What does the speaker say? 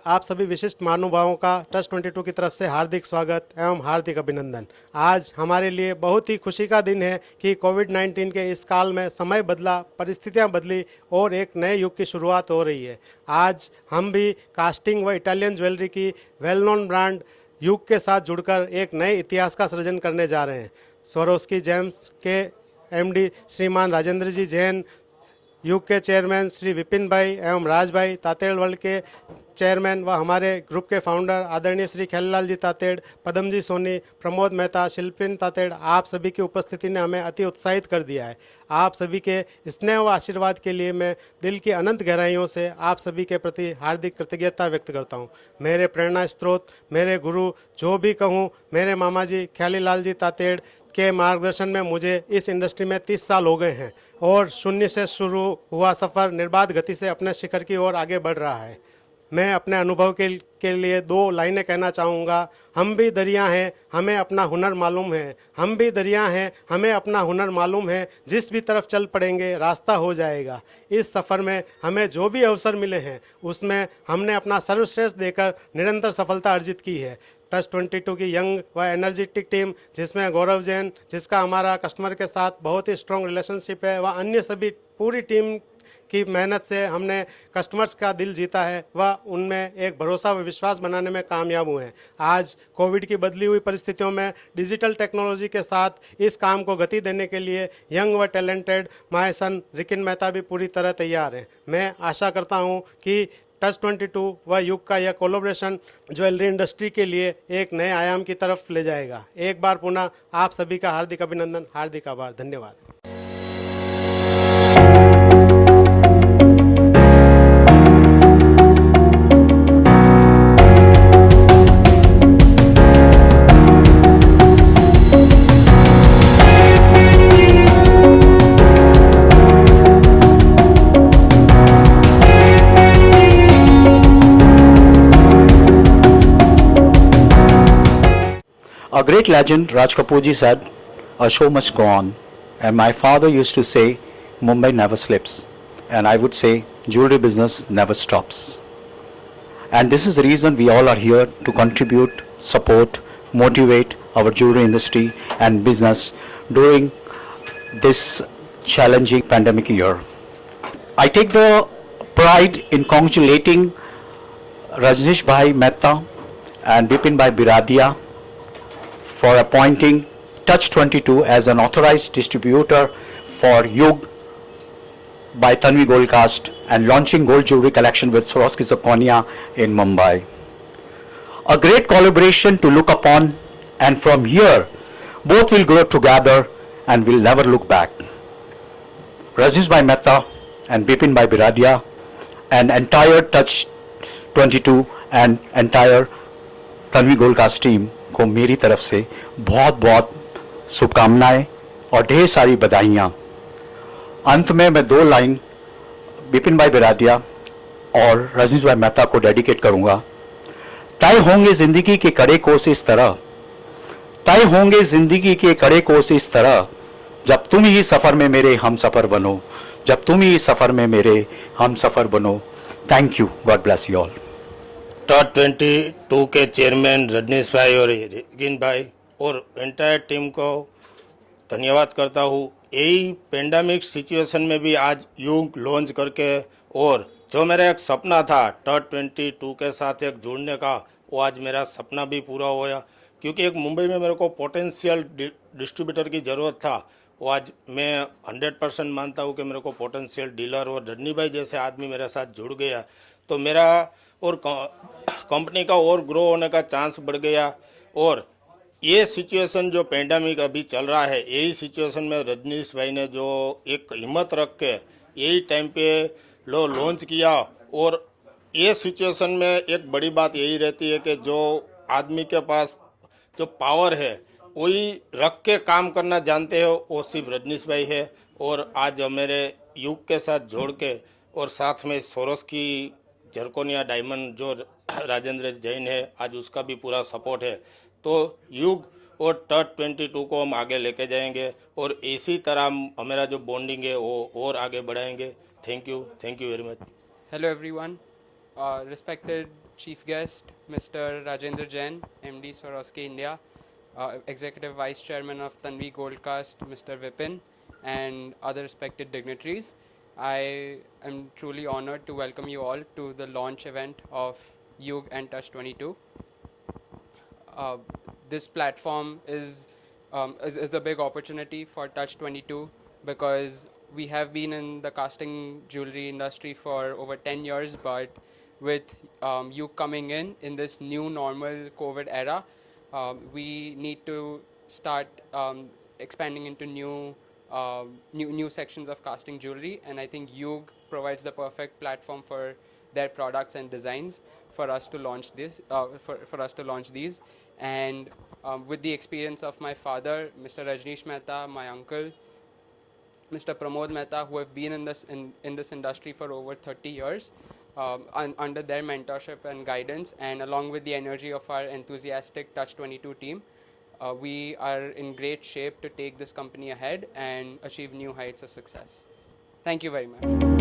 आप सभी विशिष्ट महानुभावों का टच 22 की तरफ से हार्दिक स्वागत एवं हार्दिक अभिनंदन। आज हमारे लिए बहुत ही खुशी का दिन है कि कोविड-19 के इस काल में समय बदला, परिस्थितियां बदली और एक नए युग की शुरुआत हो रही है। आज हम भी कास्टिंग व इटालियन ज्वेलरी की वेल नोन ब्रांड युग के साथ जुड़कर एक नए इतिहास का सृजन करने जा रहे हैं। स्वरोस्की जेम्स के एमडी श्रीमान राजेंद्र जी जैन, युग के चेयरमैन श्री विपिन भाई एवं राज भाई, तातेड़ वर्ल्ड के चेयरमैन व हमारे ग्रुप के फाउंडर आदरणीय श्री खेललाल जी तातेड़, पदम जी सोनी, प्रमोद मेहता, शिल्पिन तातेड़, आप सभी की उपस्थिति ने हमें अति उत्साहित कर दिया है। आप सभी के स्नेह व आशीर्वाद के लिए मैं दिल की अनंत गहराइयों से आप सभी के प्रति हार्दिक कृतज्ञता व्यक्त करता हूँ। मेरे प्रेरणा स्रोत, मेरे गुरु जो भी कहूँ, मेरे मामा जी ख्यालीलाल जी तातेड़ के मार्गदर्शन में मुझे इस इंडस्ट्री में 30 साल हो गए हैं और शून्य से शुरू हुआ सफ़र निर्बाध गति से अपने शिखर की ओर आगे बढ़ रहा है। मैं अपने अनुभव के लिए 2 लाइनें कहना चाहूँगा। हम भी दरिया हैं, हमें अपना हुनर मालूम है। हम भी दरिया हैं, हमें अपना हुनर मालूम है। जिस भी तरफ चल पड़ेंगे रास्ता हो जाएगा। इस सफ़र में हमें जो भी अवसर मिले हैं उसमें हमने अपना सर्वश्रेष्ठ देकर निरंतर सफलता अर्जित की है। टच 22 की यंग व एनर्जेटिक टीम, जिसमें गौरव जैन, जिसका हमारा कस्टमर के साथ बहुत ही स्ट्रॉन्ग रिलेशनशिप है, व अन्य सभी पूरी टीम की मेहनत से हमने कस्टमर्स का दिल जीता है व उनमें एक भरोसा व विश्वास बनाने में कामयाब हुए हैं। आज कोविड की बदली हुई परिस्थितियों में डिजिटल टेक्नोलॉजी के साथ इस काम को गति देने के लिए यंग व टैलेंटेड माय सन रिकिन मेहता भी पूरी तरह तैयार हैं। मैं आशा करता हूं कि टच 22 व युग का यह कोलैबोरेशन ज्वेलरी इंडस्ट्री के लिए एक नए आयाम की तरफ ले जाएगा। एक बार पुनः आप सभी का हार्दिक अभिनंदन, हार्दिक आभार, धन्यवाद। A great legend, Raj Kapoor ji said, "A show must go on." And my father used to say, "Mumbai never sleeps." And I would say, jewelry business never stops. And this is the reason we all are here to contribute, support, motivate our jewelry industry and business during this challenging pandemic year. I take the pride in congratulating Rajneesh Bhai Mehta and Bipin Bhai Biradia for appointing Touch 22 as an authorized distributor for Yug by Tanvi Gold Cast and launching gold jewelry collection with Swarovski Zirconia in Mumbai. A great collaboration to look upon, and from here both will grow together and will never look back. Rajneesh Bhai Mehta and Bipin Bhai Biradia and entire Touch 22 and entire Tanvi Gold Cast team को मेरी तरफ से बहुत बहुत शुभकामनाएं और ढेर सारी बधाइयाँ। अंत में मैं 2 लाइन बिपिन भाई बिरादिया और रजनीश भाई मेहता को डेडिकेट करूँगा। तय होंगे ज़िंदगी के कड़े कोस इस तरह, तय होंगे ज़िंदगी के कड़े कोस इस तरह, जब तुम ही सफ़र में मेरे हम सफ़र बनो, जब तुम ही सफ़र में मेरे हम सफ़र बनो। Thank you, God bless you all. Taught 22 के चेयरमैन रजनीश भाई और रिकिन भाई और एंटायर टीम को धन्यवाद करता हूँ। यही पेंडेमिक सिचुएशन में भी आज युग लॉन्च करके, और जो मेरा एक सपना था टॉट 22 के साथ एक जुड़ने का, वो आज मेरा सपना भी पूरा हुआ। क्योंकि एक मुंबई में मेरे को पोटेंशियल डिस्ट्रीब्यूटर की ज़रूरत था, वो आज मैं 100% मानता हूँ कि मेरे को पोटेंशियल डीलर और रजनी भाई जैसे आदमी मेरे साथ जुड़ गया तो मेरा और कंपनी का और ग्रो होने का चांस बढ़ गया। और ये सिचुएशन जो पेंडेमिक अभी चल रहा है, यही सिचुएशन में रजनीश भाई ने जो एक हिम्मत रख के यही टाइम पे लॉन्च किया। और ये सिचुएशन में एक बड़ी बात यही रहती है कि जो आदमी के पास जो पावर है वही रख के काम करना जानते हो, वो सिर्फ रजनीश भाई है। और आज मेरे युग के साथ जोड़ के और साथ में स्वरोस्की जर्कोनिया डायमंड जो राजेंद्र जैन है, आज उसका भी पूरा सपोर्ट है। तो युग और टच 22 को हम आगे लेके जाएंगे और इसी तरह हमारा जो बॉन्डिंग है वो और आगे बढ़ाएंगे। Thank you very much. Hello everyone, respected chief guest, Mr. Rajendra Jain, MD Swarovski India, Executive Vice Chairman of Tanvi Goldcast, Mr. Vipin, and other respected dignitaries. I am truly honored to welcome you all to the launch event of Yug and Touch 22. This platform is a big opportunity for Touch 22 because we have been in the casting jewelry industry for over 10 years, but with you coming in this new normal COVID era, we need to start expanding into new sections of casting jewelry, and I think Yug provides the perfect platform for their products and designs for us to launch this for us to launch these. And with the experience of my father, Mr. Rajneesh Mehta, my uncle, Mr. Pramod Mehta, who have been in this industry for over 30 years, under their mentorship and guidance, and along with the energy of our enthusiastic Touch 22 team, we are in great shape to take this company ahead and achieve new heights of success. Thank you very much.